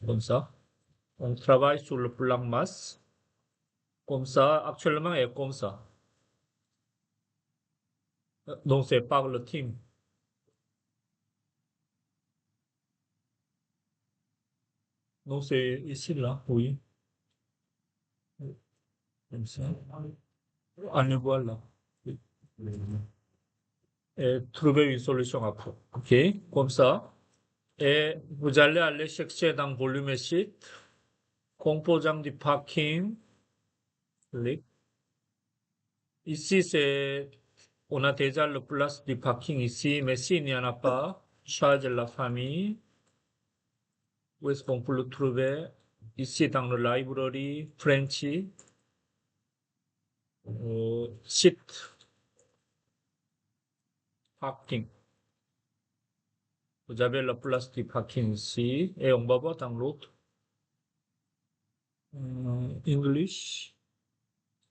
comme ça. On travaille sur le plan masse, comme ça, actuellement est comme ça. Donc c'est par le team. Donc c'est ici, là, oui. Comme ça. On le voit là. Et trouver une solution après. OK, comme ça. Et vous allez aller chercher dans volume sheet, composant du parking. Clic. Ici, on a déjà le place du parking ici, mais s'il n'y en a pas, charge la famille. Où est-ce qu'on peut le trouver? Ici, dans le library, Frenchy, sheet, parking. Vous avez la place du parking ici, et on va voir dans l'autre. English,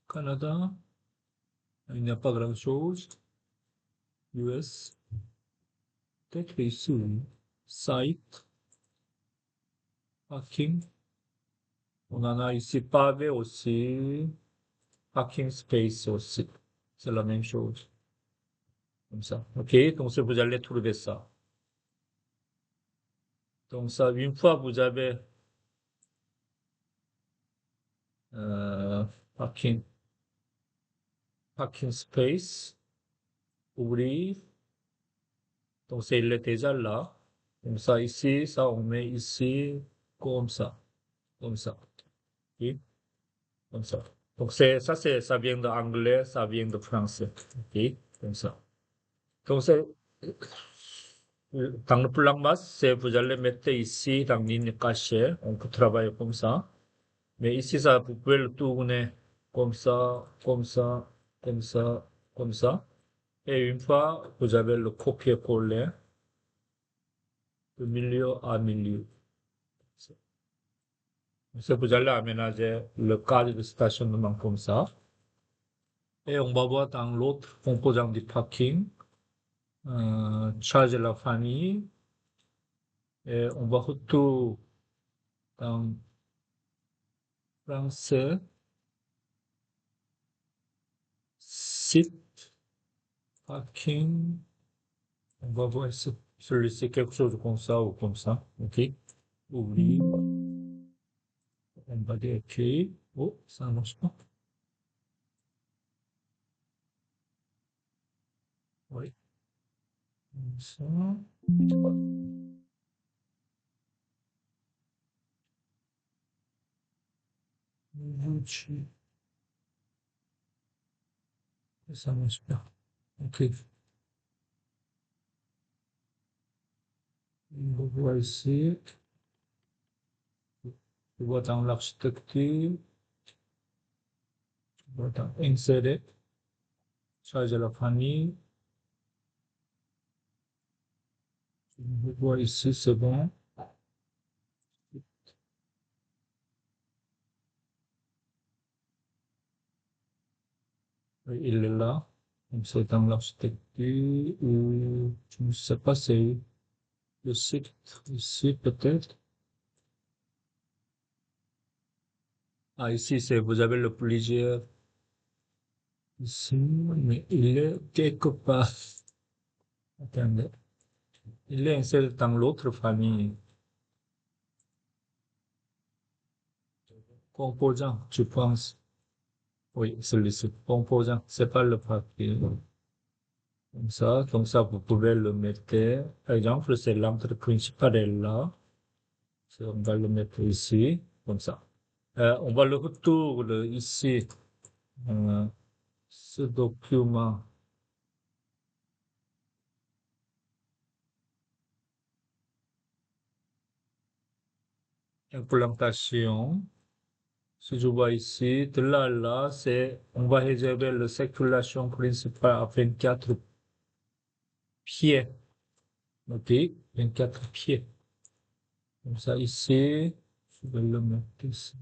Canada, il n'y a pas grand-chose. US, peut-être ici, site, parking. On en a ici pavé aussi, parking space aussi. C'est la même chose. Comme ça. OK, donc vous allez trouver ça. Donc ça, une fois vous avez euh, parking, parking space, ouvrir. Donc il est déjà là. Comme ça ici, ça on met ici, comme ça. Comme ça. OK, comme ça. Donc ça vient d'anglais, ça vient de français. OK, comme ça. Donc dans le plan masse, vous allez mettre ici dans ligne cachée. On peut travailler comme ça. Mais ici, ça, vous pouvez le tourner comme ça, comme ça, comme ça, comme ça. Et une fois, vous avez le copier-coller de milieu à milieu. Vous allez aménager le cadre de stationnement comme ça. Et on va voir dans l'autre composant du parking, charger la famille. Et on va retrouver dans français, site, parking. On va voir celui-ci quelque chose comme ça ou comme ça. OK. Ouvrir. On va dire OK. Oh, ça ne marche pas. Oui. Comme ça. Ça marche pas. OK. On va voir ici. Je vois dans l'architecture. Je vois dans insérer. Charger la famille. Je vois ici, c'est bon. Oui, il est là. Donc, c'est dans l'architecture. Ou, je ne sais pas, c'est le site ici, peut-être. Ah, ici, vous avez le plusieurs ici, mais il est quelque part. Attendez. Il est inséré dans l'autre famille. Composant, je pense. Oui, celui-ci. Composant, c'est pas le papier. Comme ça, vous pouvez le mettre. Par exemple, c'est l'entrée principale est là. On va le mettre ici, comme ça. On va le retourner ici, euh, ce document. Implantation. Si je vois ici, de là à là, on va réserver la circulation principale à 24 pieds. OK? 24 pieds. Comme ça, ici, je vais le mettre ici.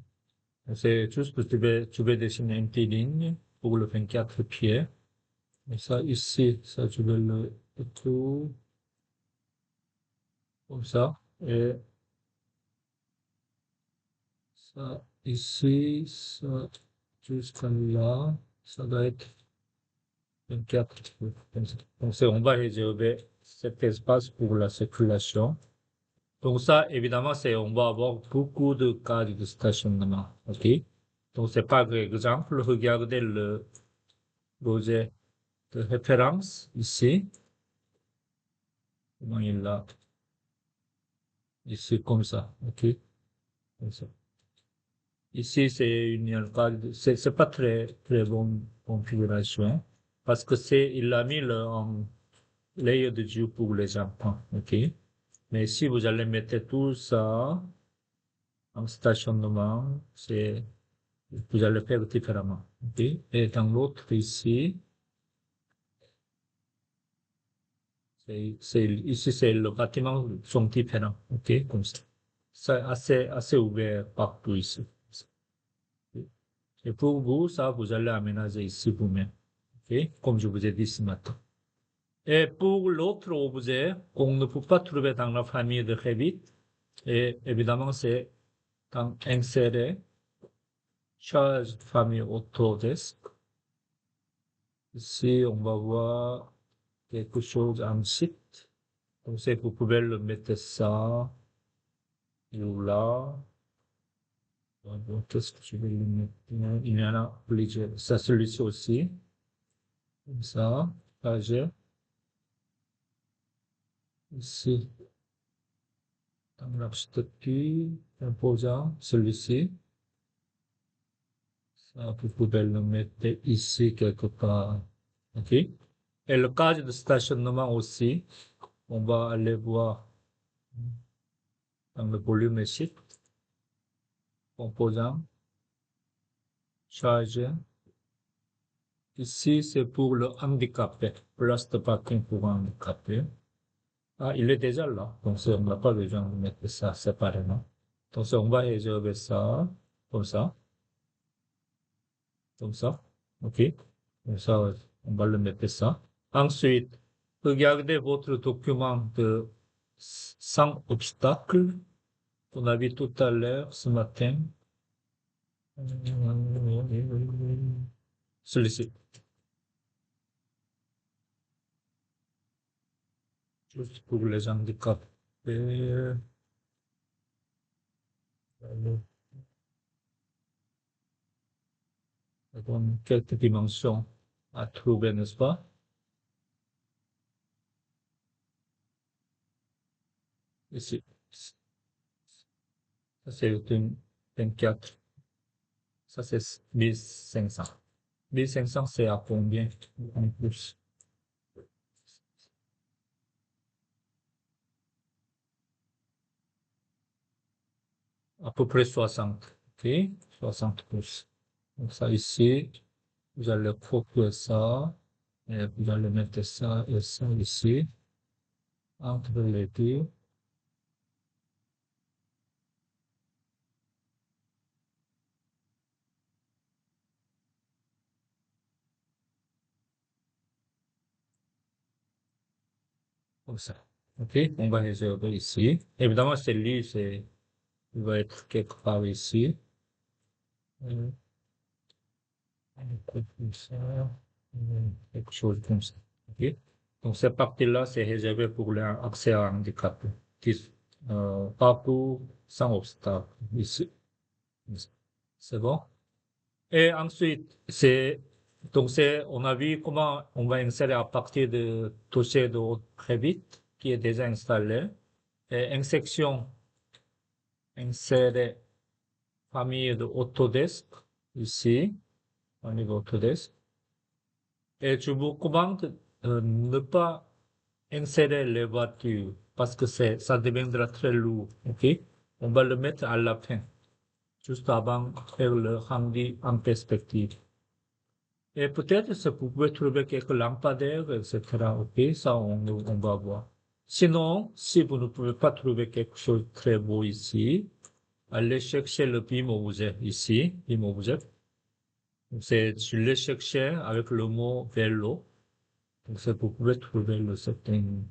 C'est juste que tu vais dessiner une petite ligne pour le 24 pieds. Et ça, ici, ça, je vais le tout comme ça. Et Ça, ici, ça, jusqu'à là, ça doit être 24. Donc, on va réserver cet espace pour la circulation. Donc ça, évidemment, on va avoir beaucoup de cas de stationnement. OK? Donc c'est par exemple, regardez le projet de référence ici. Comment il l'a? Ici, comme ça. OK? Comme ça. Ici, c'est une c'est pas très bonne configuration parce que il a mis en layer de vue pour les enfants. OK? Mais si vous allez mettre tout ça en stationnement, vous allez faire différemment. OK? Et dans l'autre ici, ici, c'est le bâtiment sont différents. OK? Comme ça. C'est assez ouvert partout ici. Et pour vous, ça, vous allez aménager ici vous-même. OK? Comme je vous ai dit ce matin. Et pour l'autre objet qu'on ne peut pas trouver dans la famille de Revit, et évidemment, c'est dans insérer, charge famille Autodesk. Ici, on va voir quelque chose en site. Donc, vous pouvez le mettre ça, ou là. Donc, qu'est-ce que je vais le mettre? Il y en a plusieurs. Ça, celui-ci aussi. Comme ça. Charger. Ici, dans l'architecture, imposant, celui-ci. Ça, vous pouvez le mettre ici quelque part. OK? Et le cadre de stationnement aussi, on va aller voir dans le volume sheet, composant, charger. Ici, c'est pour le handicapé, place de parking pour handicapé. Ah, il est déjà là, donc on n'a pas besoin de mettre ça séparément. Donc on va réserver ça, comme ça, comme ça. OK? Comme ça, on va le mettre ça. Ensuite, regardez votre document de sans obstacle qu'on a vu tout à l'heure ce matin. Celui-ci. Juste pour les handicapés. Donc, quelques dimensions à trouver, n'est-ce pas? Ici. Ça, c'est une 24. Ça, c'est 1500. 1500, c'est à combien en plus? À peu près 60. OK? 60 plus. Donc, ça ici, vous allez copier ça, et vous allez mettre ça et ça ici, entre les deux. Comme ça. OK? On va réserver ici. Évidemment, celui, il va être quelque part ici. Euh, Comme ça. Quelque chose comme ça. OK? Donc, cette partie-là, c'est réservé pour l'accès à handicapés. Partout, sans obstacle. Ici. C'est bon? Et ensuite, on a vu comment on va insérer à partir de toucher de Revit qui est déjà installé. Et une section insérer famille de Autodesk ici, au niveau Autodesk. Et je vous recommande ne pas insérer les voitures parce que ça deviendra très lourd. OK? On va le mettre à la fin, juste avant de faire le rendu en perspective. Et peut-être que vous pouvez trouver quelques lampadaires, etc. OK? Ça, on va voir. Sinon, si vous ne pouvez pas trouver quelque chose de très beau ici, allez chercher le BIM objet ici, BIM objet. Je l'ai cherché avec le mot vélo. Donc, vous pouvez trouver le setting.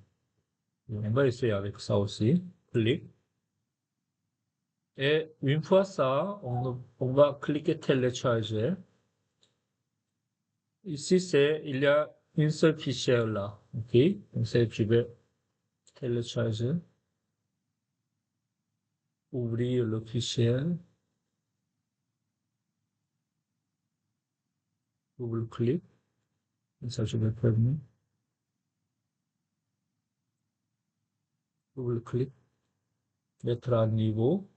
On va essayer avec ça aussi. Clic. Et une fois ça, on va cliquer télécharger. Ici, il y a une seule fichier là. OK? Donc, je vais télécharger, ouvrir le fichier, double-clic. Ça, je vais fermer. Double-clic, mettre à niveau.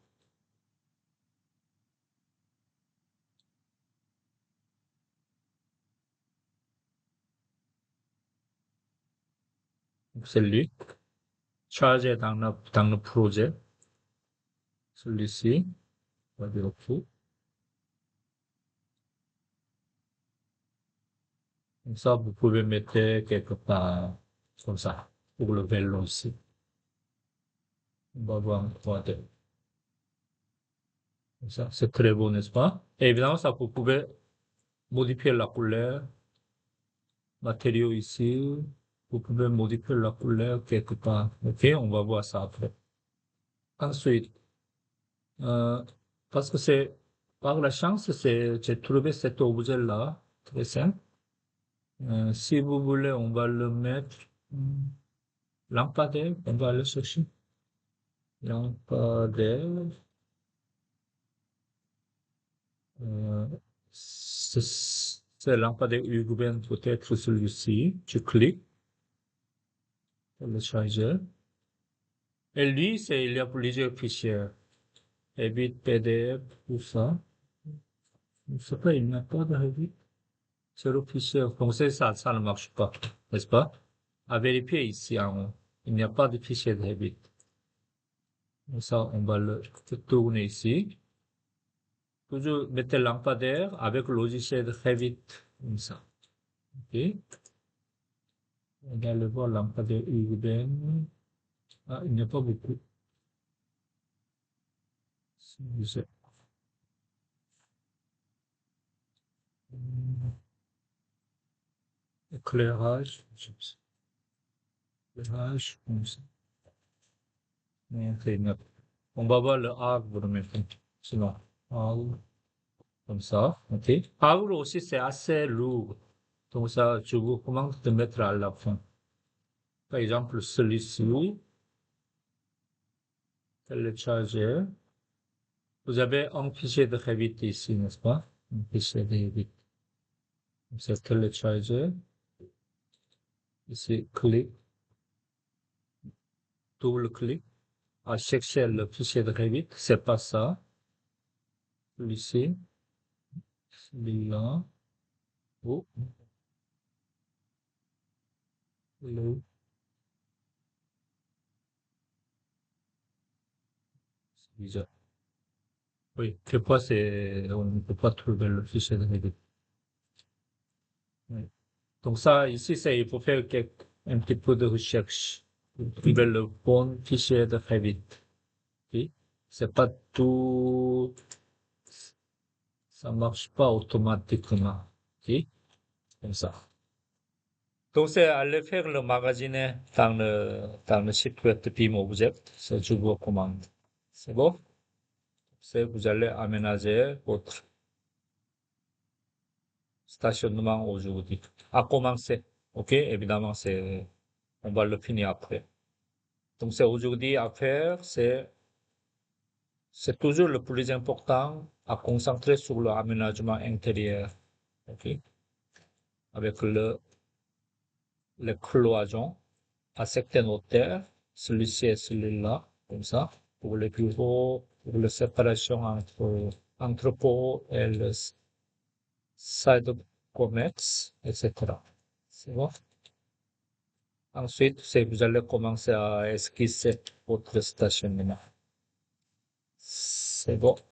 C'est lui. Charger dans le projet. Celui-ci. On va dire OK. Comme ça, vous pouvez mettre quelque part comme ça pour le vélo aussi. On va voir en 3D. Comme ça, c'est très beau, n'est-ce pas? Et évidemment, ça, vous pouvez modifier la couleur. Matériaux ici. Vous pouvez modifier la couleur quelque part. OK, on va voir ça après. Ensuite, euh, parce que par la chance, j'ai trouvé cet objet-là, très simple. Si vous voulez, on va le mettre, lampadaire, on va le chercher. Lampadaire, euh, c'est lampadaire urbain, peut-être celui-ci. Tu cliques, télécharger. Et lui, il y a plusieurs fichiers. Revit, PDF, tout ça. Je ne sais pas, il n'y a pas de Revit. C'est le fichier français, ça ne marche pas, n'est-ce pas? À vérifier ici en haut. Il n'y a pas de fichier de Revit. Donc ça, on va le tourner ici. Toujours mettre lampadaire avec le logiciel de Revit, comme ça. OK. On va aller voir lampadaire urbain. Ah, il n'y a pas beaucoup. Éclairage, éclairage, comme ça. On va voir le arbre maintenant. Sinon, arbre, comme ça. OK. Arbre aussi, c'est assez lourd. Donc ça, je vous recommande de mettre à la fin. Par exemple, celui-ci, télécharger. Vous avez un fichier de Revit ici, n'est-ce pas? Un fichier de Revit. C'est télécharger. Ici, clic, double-clic. À chercher le fichier de Revit. C'est pas ça. Celui-ci. Celui-là. Oh. Le, celui-là. Oui, quelquefois, on ne peut pas trouver le fichier de Revit. Oui. Donc ça, ici, il faut faire un petit peu de recherche pour trouver le bon fichier de Revit. Oui. C'est pas tout, ça marche pas automatiquement. Ok? Comme ça. Donc c'est aller faire le magasiner dans le site web de BIMobject. C'est je vous recommande. C'est bon? Vous allez aménager votre stationnement aujourd'hui. À commencer. OK? Évidemment, on va le finir après. Donc c'est aujourd'hui à faire, c'est toujours le plus important à concentrer sur l'aménagement intérieur. OK? Avec les cloisons à certaines hauteurs, celui-ci et celui-là, comme ça, pour les bureaux, pour la séparation entre entrepôt et le side of commerce, etc. C'est bon? Ensuite, vous allez commencer à esquisser votre stationnement. C'est bon.